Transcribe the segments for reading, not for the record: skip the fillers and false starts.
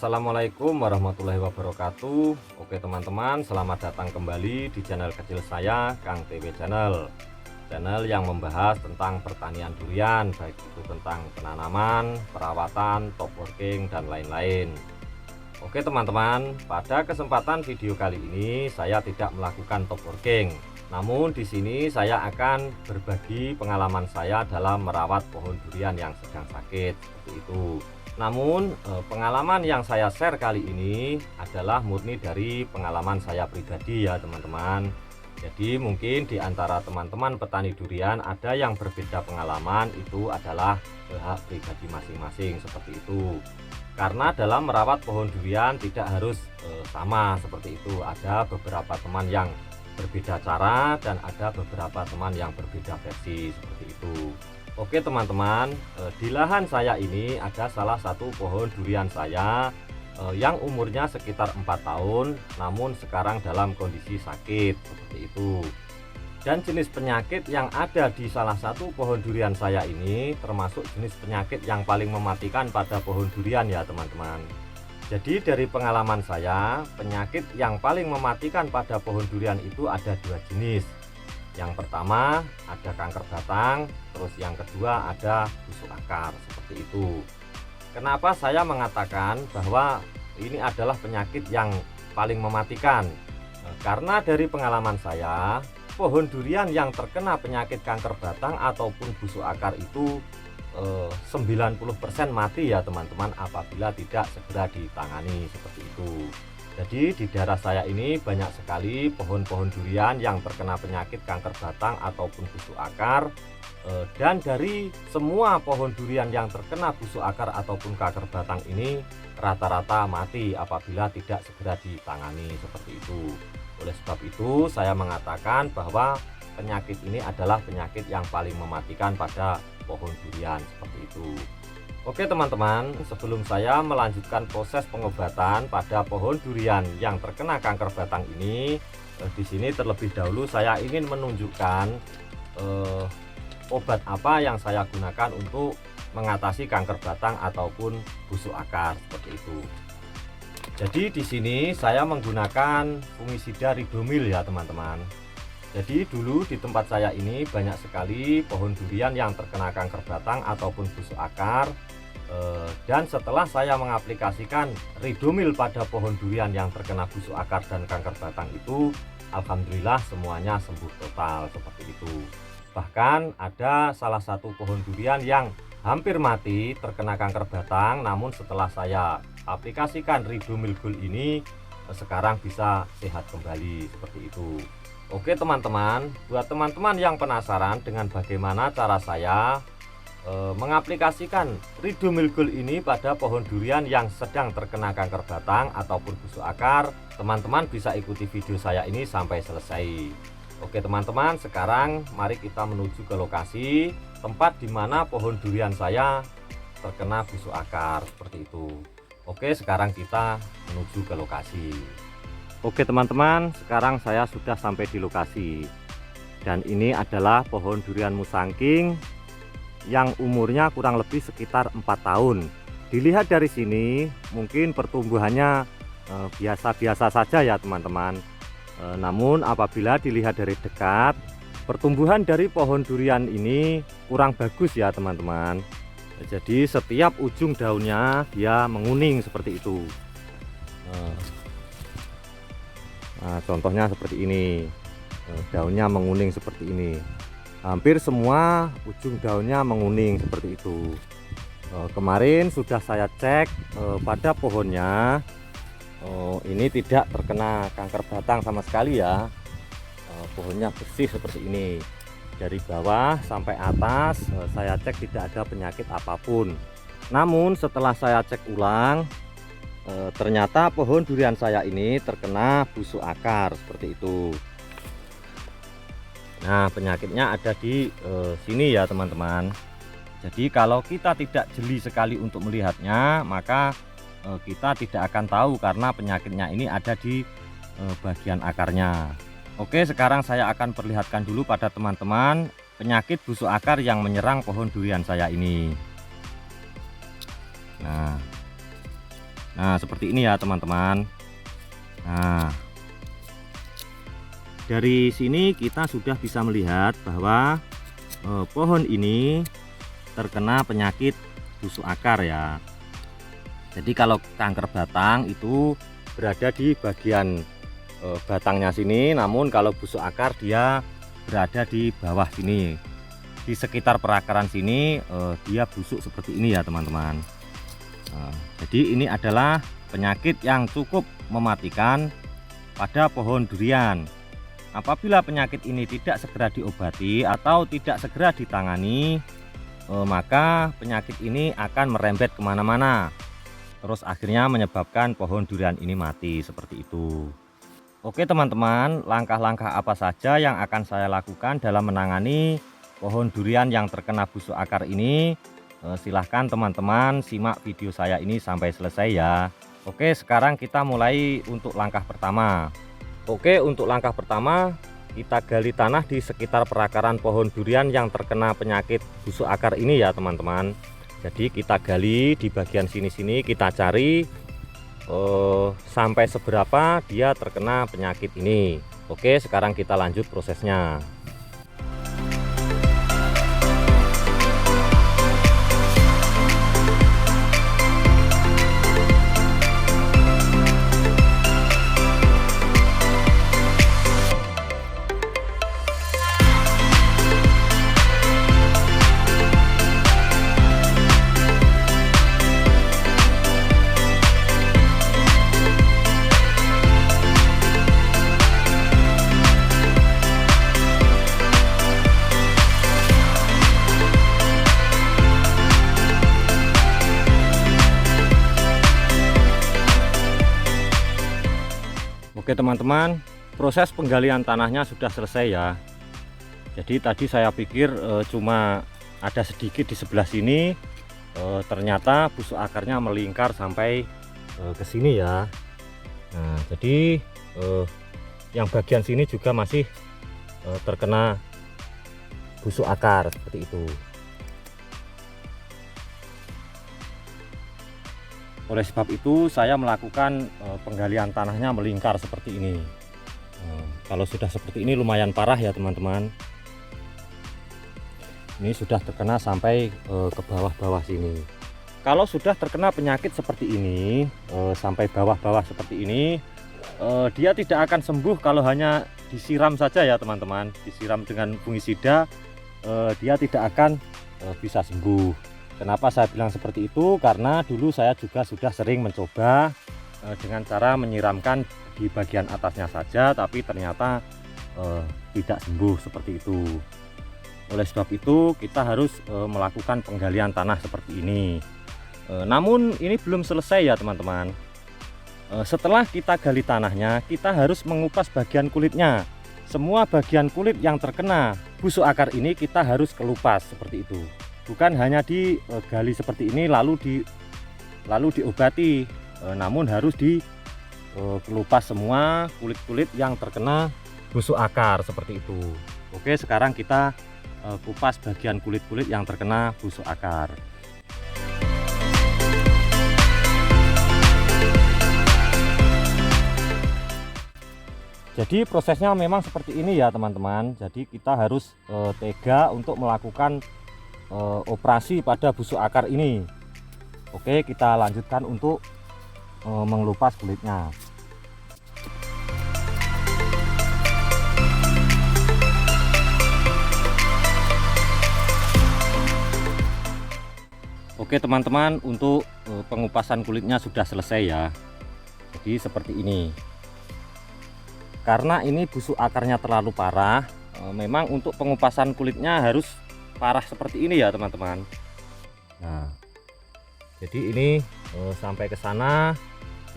Assalamualaikum warahmatullahi wabarakatuh. Oke teman-teman, selamat datang kembali di channel kecil saya, Kang TW Channel. Channel yang membahas tentang pertanian durian, baik itu tentang penanaman, perawatan, top working, dan lain-lain. Oke teman-teman, pada kesempatan video kali ini saya tidak melakukan top working. Namun di sini saya akan berbagi pengalaman saya dalam merawat pohon durian yang sedang sakit, seperti itu. Namun pengalaman yang saya share kali ini adalah murni dari pengalaman saya pribadi ya teman-teman. Jadi mungkin di antara teman-teman petani durian ada yang berbeda pengalaman, itu adalah hak pribadi masing-masing seperti itu. Karena dalam merawat pohon durian tidak harus sama seperti itu. Ada beberapa teman yang berbeda cara dan ada beberapa teman yang berbeda versi seperti itu. Oke teman-teman, di lahan saya ini ada salah satu pohon durian saya yang umurnya sekitar 4 tahun, namun sekarang dalam kondisi sakit seperti itu. Dan jenis penyakit yang ada di salah satu pohon durian saya ini termasuk jenis penyakit yang paling mematikan pada pohon durian ya teman-teman. Jadi dari pengalaman saya, penyakit yang paling mematikan pada pohon durian itu ada 2 jenis. Yang pertama ada kanker batang, terus yang kedua ada busuk akar seperti itu. Kenapa saya mengatakan bahwa ini adalah penyakit yang paling mematikan? Karena dari pengalaman saya, pohon durian yang terkena penyakit kanker batang ataupun busuk akar itu 90% mati ya teman-teman apabila tidak segera ditangani seperti itu. Jadi di daerah saya ini banyak sekali pohon-pohon durian yang terkena penyakit kanker batang ataupun busuk akar, dan dari semua pohon durian yang terkena busuk akar ataupun kanker batang ini rata-rata mati apabila tidak segera ditangani seperti itu. Oleh sebab itu saya mengatakan bahwa penyakit ini adalah penyakit yang paling mematikan pada pohon durian seperti itu. Oke teman-teman, sebelum saya melanjutkan proses pengobatan pada pohon durian yang terkena kanker batang ini, di sini terlebih dahulu saya ingin menunjukkan obat apa yang saya gunakan untuk mengatasi kanker batang ataupun busuk akar seperti itu. Jadi di sini saya menggunakan fungisida Ridomil ya teman-teman. Jadi dulu di tempat saya ini banyak sekali pohon durian yang terkena kanker batang ataupun busuk akar, dan setelah saya mengaplikasikan Ridomil pada pohon durian yang terkena busuk akar dan kanker batang itu, alhamdulillah semuanya sembuh total seperti itu. Bahkan ada salah satu pohon durian yang hampir mati terkena kanker batang, namun setelah saya aplikasikan Ridomil Gold ini sekarang bisa sehat kembali seperti itu. Oke teman-teman, buat teman-teman yang penasaran dengan bagaimana cara saya mengaplikasikan Ridomil Gold ini pada pohon durian yang sedang terkena kanker batang ataupun busuk akar, teman-teman bisa ikuti video saya ini sampai selesai. Oke teman-teman, sekarang mari kita menuju ke lokasi tempat di mana pohon durian saya terkena busuk akar seperti itu. Oke, sekarang kita menuju ke lokasi. Oke teman-teman, sekarang saya sudah sampai di lokasi, dan ini adalah pohon durian musangking yang umurnya kurang lebih sekitar 4 tahun. Dilihat dari sini mungkin pertumbuhannya biasa-biasa saja ya teman-teman, namun apabila dilihat dari dekat, pertumbuhan dari pohon durian ini kurang bagus ya teman-teman. Jadi setiap ujung daunnya dia menguning seperti itu. Nah, contohnya seperti ini, daunnya menguning seperti ini. Hampir semua ujung daunnya menguning seperti itu. Kemarin sudah saya cek pada pohonnya, ini tidak terkena kanker batang sama sekali ya. Pohonnya bersih seperti ini. Dari bawah sampai atas saya cek tidak ada penyakit apapun. Namun setelah saya cek ulang, ternyata pohon durian saya ini terkena busuk akar seperti itu. Nah, penyakitnya ada di sini ya teman-teman. Jadi kalau kita tidak jeli sekali untuk melihatnya, maka kita tidak akan tahu karena penyakitnya ini ada di bagian akarnya. Oke, sekarang saya akan perlihatkan dulu pada teman-teman penyakit busuk akar yang menyerang pohon durian saya ini. Nah, Nah, seperti ini ya teman-teman. Nah, dari sini kita sudah bisa melihat bahwa pohon ini terkena penyakit busuk akar ya. Jadi kalau kanker batang itu berada di bagian batangnya sini, namun kalau busuk akar dia berada di bawah sini, di sekitar perakaran sini. Dia busuk seperti ini ya teman-teman. Jadi ini adalah penyakit yang cukup mematikan pada pohon durian. Apabila penyakit ini tidak segera diobati atau tidak segera ditangani, maka penyakit ini akan merembet kemana-mana, terus akhirnya menyebabkan pohon durian ini mati seperti itu. Oke teman-teman, langkah-langkah apa saja yang akan saya lakukan dalam menangani pohon durian yang terkena busuk akar ini? Silahkan teman-teman simak video saya ini sampai selesai ya. Oke, sekarang kita mulai untuk langkah pertama. Oke, untuk langkah pertama kita gali tanah di sekitar perakaran pohon durian yang terkena penyakit busuk akar ini ya teman-teman. Jadi kita gali di bagian sini-sini, kita cari sampai seberapa dia terkena penyakit ini. Oke, sekarang kita lanjut prosesnya. Oke teman-teman, proses penggalian tanahnya sudah selesai ya. Jadi tadi saya pikir cuma ada sedikit di sebelah sini, ternyata busuk akarnya melingkar sampai ke sini ya. Nah, jadi yang bagian sini juga masih terkena busuk akar seperti itu. Oleh sebab itu saya melakukan penggalian tanahnya melingkar seperti ini. Kalau sudah seperti ini lumayan parah ya teman-teman. Ini sudah terkena sampai ke bawah-bawah sini. Kalau sudah terkena penyakit seperti ini, sampai bawah-bawah seperti ini, dia tidak akan sembuh kalau hanya disiram saja ya teman-teman. Disiram dengan fungisida, dia tidak akan bisa sembuh. Kenapa saya bilang seperti itu? Karena dulu saya juga sudah sering mencoba dengan cara menyiramkan di bagian atasnya saja, tapi ternyata tidak sembuh seperti itu. Oleh sebab itu kita harus melakukan penggalian tanah seperti ini. Namun ini belum selesai ya teman-teman. Setelah kita gali tanahnya, kita harus mengupas bagian kulitnya. Semua bagian kulit yang terkena busuk akar ini kita harus kelupas seperti itu. Bukan hanya digali seperti ini lalu diobati, namun harus dikelupas semua kulit-kulit yang terkena busuk akar seperti itu. Oke, sekarang kita kupas bagian kulit-kulit yang terkena busuk akar. Jadi prosesnya memang seperti ini ya teman-teman. Jadi kita harus tega untuk melakukan operasi pada busuk akar ini. Oke, kita lanjutkan untuk mengelupas kulitnya. Oke teman-teman, untuk pengupasan kulitnya sudah selesai ya. Jadi seperti ini. Karena ini busuk akarnya terlalu parah, memang untuk pengupasan kulitnya harus parah seperti ini ya teman-teman. Nah, jadi ini sampai ke sana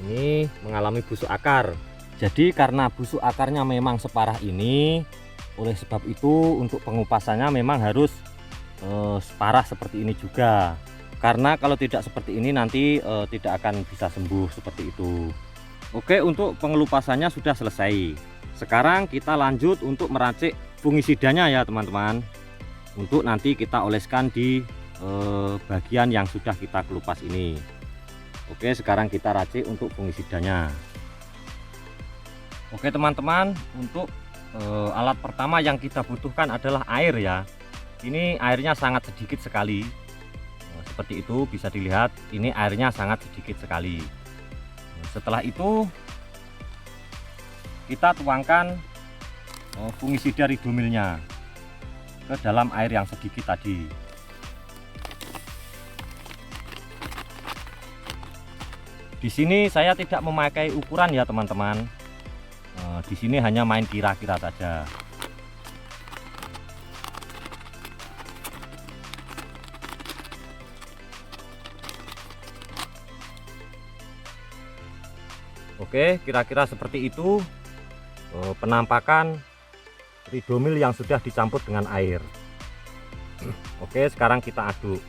ini mengalami busuk akar. Jadi karena busuk akarnya memang separah ini, oleh sebab itu untuk pengupasannya memang harus parah seperti ini juga. Karena kalau tidak seperti ini nanti tidak akan bisa sembuh seperti itu. Oke, untuk pengelupasannya sudah selesai. Sekarang kita lanjut untuk meracik fungisidanya ya teman-teman. Untuk nanti kita oleskan di bagian yang sudah kita kelupas ini. Oke, sekarang kita racik untuk fungisidanya. Oke teman-teman, untuk alat pertama yang kita butuhkan adalah air ya. Ini airnya sangat sedikit sekali. Seperti itu bisa dilihat, ini airnya sangat sedikit sekali. Setelah itu kita tuangkan fungisida ridomilnya ke dalam air yang sedikit tadi. Di sini saya tidak memakai ukuran ya teman-teman. Di sini hanya main kira-kira saja. Oke, kira-kira seperti itu penampakan ridomil yang sudah dicampur dengan air. Oke, sekarang kita aduk.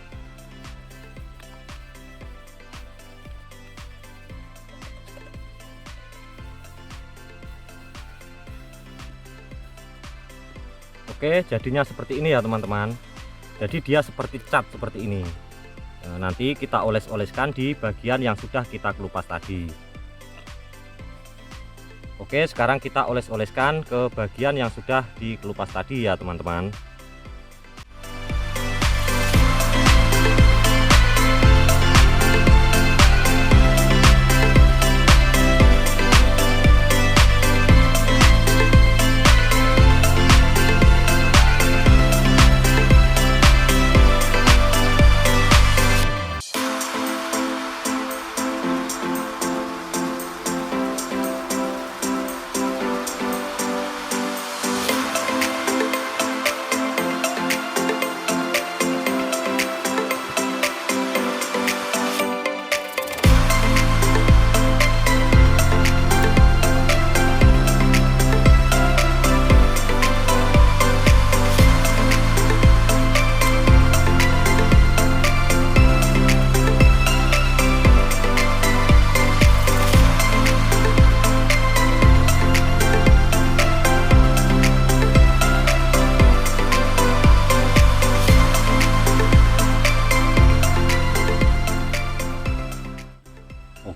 Oke, jadinya seperti ini ya teman-teman. Jadi dia seperti cat seperti ini. Nanti kita oles-oleskan di bagian yang sudah kita kelupas tadi. Oke, sekarang kita oles-oleskan ke bagian yang sudah dikelupas tadi ya teman-teman.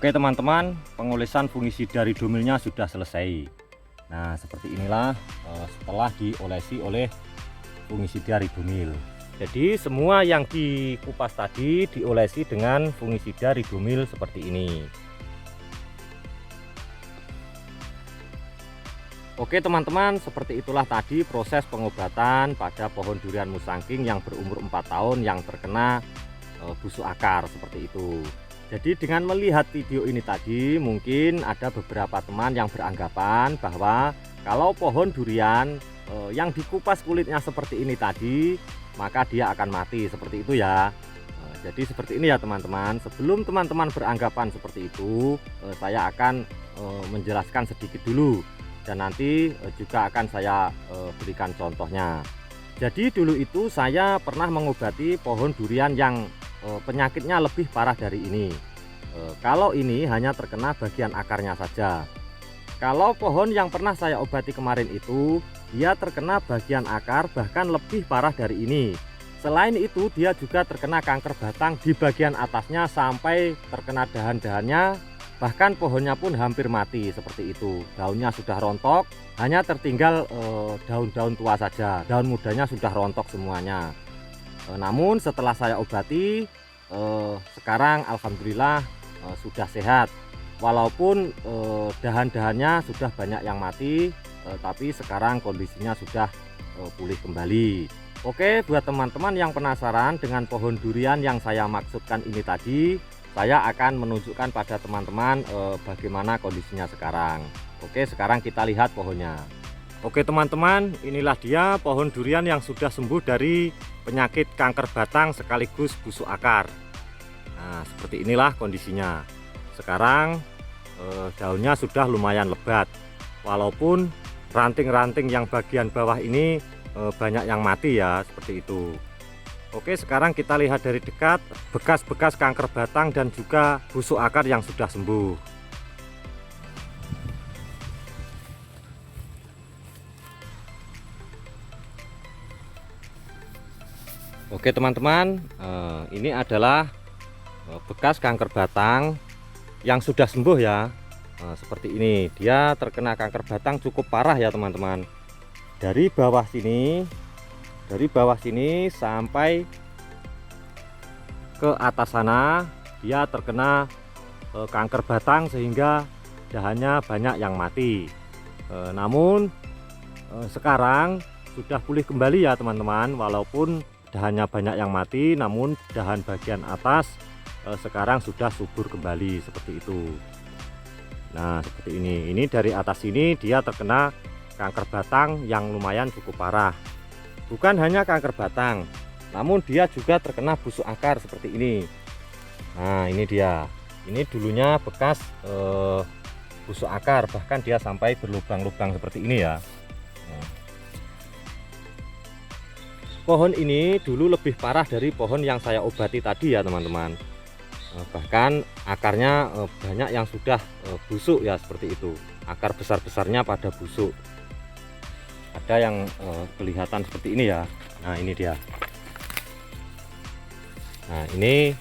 Oke teman-teman, pengolesan fungisida ridomilnya sudah selesai. Nah seperti inilah setelah diolesi oleh fungisida ridomil. Jadi semua yang dikupas tadi diolesi dengan fungisida ridomil seperti ini. Oke teman-teman, seperti itulah tadi proses pengobatan pada pohon durian musangking yang berumur 4 tahun yang terkena busuk akar seperti itu. Jadi dengan melihat video ini tadi, mungkin ada beberapa teman yang beranggapan bahwa kalau pohon durian yang dikupas kulitnya seperti ini tadi, maka dia akan mati seperti itu ya. Jadi seperti ini ya teman-teman. Sebelum teman-teman beranggapan seperti itu, saya akan menjelaskan sedikit dulu, dan nanti juga akan saya berikan contohnya. Jadi dulu itu saya pernah mengobati pohon durian yang penyakitnya lebih parah dari ini. Kalau ini hanya terkena bagian akarnya saja. Kalau pohon yang pernah saya obati kemarin itu, dia terkena bagian akar bahkan lebih parah dari ini. Selain itu dia juga terkena kanker batang di bagian atasnya sampai terkena dahan-dahannya, bahkan pohonnya pun hampir mati seperti itu. Daunnya sudah rontok, hanya tertinggal daun-daun tua saja. Daun mudanya sudah rontok semuanya. Namun setelah saya obati, sekarang alhamdulillah sudah sehat. Walaupun dahan-dahannya sudah banyak yang mati, tapi sekarang kondisinya sudah pulih kembali. Oke, buat teman-teman yang penasaran dengan pohon durian yang saya maksudkan ini tadi, saya akan menunjukkan pada teman-teman bagaimana kondisinya sekarang. Oke, sekarang kita lihat pohonnya. Oke teman-teman, inilah dia pohon durian yang sudah sembuh dari penyakit kanker batang sekaligus busuk akar. Nah seperti inilah kondisinya. Sekarang daunnya sudah lumayan lebat, walaupun ranting-ranting yang bagian bawah ini banyak yang mati ya, seperti itu. Oke, sekarang kita lihat dari dekat bekas-bekas kanker batang dan juga busuk akar yang sudah sembuh. Oke teman-teman, ini adalah bekas kanker batang yang sudah sembuh ya. Nah, seperti ini, dia terkena kanker batang cukup parah ya teman-teman. Dari bawah sini sampai ke atas sana dia terkena kanker batang sehingga dahannya banyak yang mati. Namun sekarang sudah pulih kembali ya teman-teman, walaupun dahannya banyak yang mati, namun dahan bagian atas sekarang sudah subur kembali seperti itu. Nah, seperti ini dari atas ini dia terkena kanker batang yang lumayan cukup parah. Bukan hanya kanker batang, namun dia juga terkena busuk akar seperti ini. Nah, ini dia, ini dulunya bekas busuk akar, bahkan dia sampai berlubang-lubang seperti ini ya. Nah, pohon ini dulu lebih parah dari pohon yang saya obati tadi ya teman-teman. Bahkan akarnya banyak yang sudah busuk ya, seperti itu. Akar besar-besarnya pada busuk. Ada yang kelihatan seperti ini ya. Nah, ini dia. Nah, ini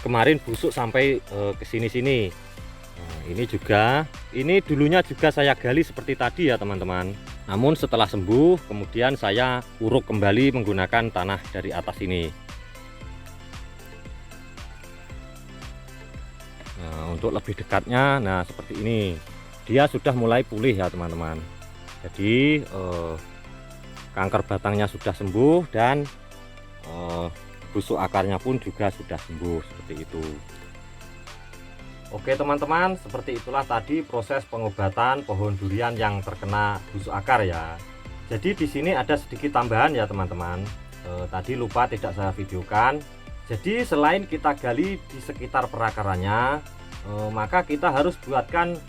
kemarin busuk sampai ke sini-sini. Nah, ini dulunya juga saya gali seperti tadi ya teman-teman. Namun setelah sembuh kemudian saya uruk kembali menggunakan tanah dari atas ini. Nah, untuk lebih dekatnya, nah seperti ini, dia sudah mulai pulih ya teman-teman. Jadi kanker batangnya sudah sembuh dan busuk akarnya pun juga sudah sembuh seperti itu. Oke teman-teman, seperti itulah tadi proses pengobatan pohon durian yang terkena busuk akar ya. Jadi di sini ada sedikit tambahan ya teman-teman. Tadi lupa tidak saya videokan. Jadi selain kita gali di sekitar perakarannya, maka kita harus buatkan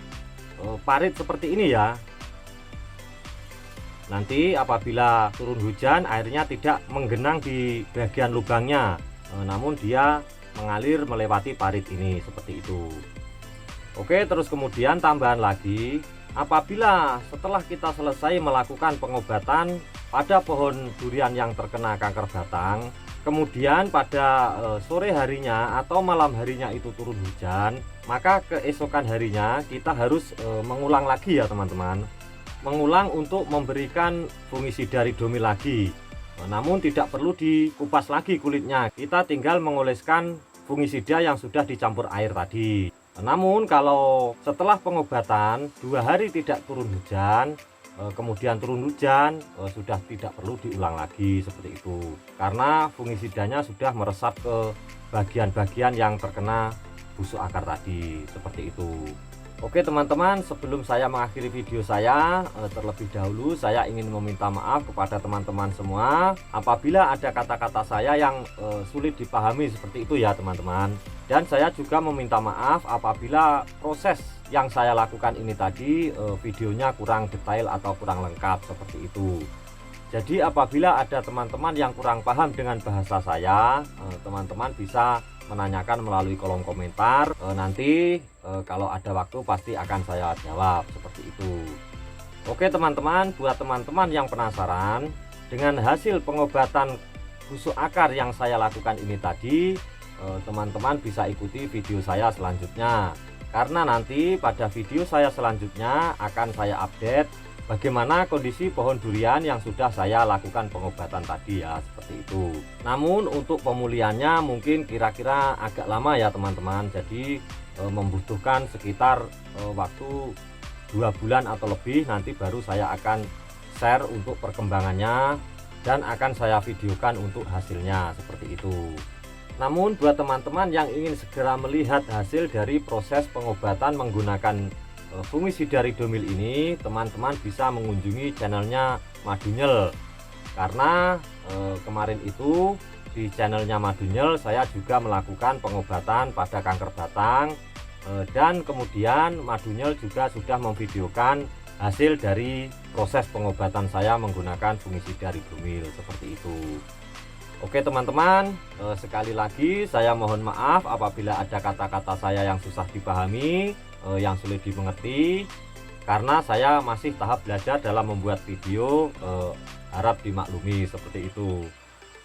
parit seperti ini ya. Nanti apabila turun hujan, airnya tidak menggenang di bagian lubangnya, namun dia mengalir melewati parit ini seperti itu. Oke, terus kemudian tambahan lagi, apabila setelah kita selesai melakukan pengobatan pada pohon durian yang terkena kanker batang, kemudian pada sore harinya atau malam harinya itu turun hujan, maka keesokan harinya kita harus mengulang lagi ya teman-teman. Mengulang untuk memberikan fungisida ridomil lagi. Namun tidak perlu dikupas lagi kulitnya, kita tinggal mengoleskan fungisida yang sudah dicampur air tadi. Namun kalau setelah pengobatan 2 hari tidak turun hujan, kemudian turun hujan, sudah tidak perlu diulang lagi seperti itu, karena fungisidanya sudah meresap ke bagian-bagian yang terkena busuk akar tadi seperti itu. Oke teman-teman, sebelum saya mengakhiri video saya, terlebih dahulu saya ingin meminta maaf kepada teman-teman semua apabila ada kata-kata saya yang sulit dipahami seperti itu ya teman-teman. Dan saya juga meminta maaf apabila proses yang saya lakukan ini tadi videonya kurang detail atau kurang lengkap seperti itu. Jadi apabila ada teman-teman yang kurang paham dengan bahasa saya, teman-teman bisa menanyakan melalui kolom komentar. Nanti kalau ada waktu pasti akan saya jawab seperti itu. Oke teman-teman, buat teman-teman yang penasaran dengan hasil pengobatan busuk akar yang saya lakukan ini tadi, teman-teman bisa ikuti video saya selanjutnya, karena nanti pada video saya selanjutnya akan saya update bagaimana kondisi pohon durian yang sudah saya lakukan pengobatan tadi ya, seperti itu. Namun untuk pemulihannya mungkin kira-kira agak lama ya teman-teman. Jadi membutuhkan sekitar waktu 2 bulan atau lebih. Nanti baru saya akan share untuk perkembangannya dan akan saya videokan untuk hasilnya seperti itu. Namun buat teman-teman yang ingin segera melihat hasil dari proses pengobatan menggunakan fungisida ridomil ini, teman-teman bisa mengunjungi channelnya Madunyel, karena kemarin itu di channelnya Madunyel saya juga melakukan pengobatan pada kanker batang, dan kemudian Madunyel juga sudah memvideokan hasil dari proses pengobatan saya menggunakan fungisida ridomil seperti itu. Oke teman-teman, sekali lagi saya mohon maaf apabila ada kata-kata saya yang susah dipahami, yang sulit dimengerti, karena saya masih tahap belajar dalam membuat video, harap dimaklumi seperti itu.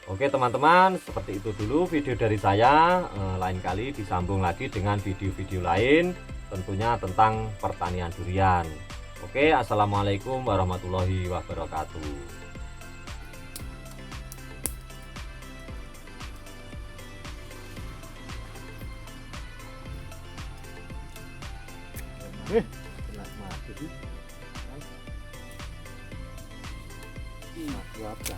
Oke teman-teman, seperti itu dulu video dari saya. Lain kali disambung lagi dengan video-video lain, tentunya tentang pertanian durian. Oke, assalamualaikum warahmatullahi wabarakatuh. Mati apa?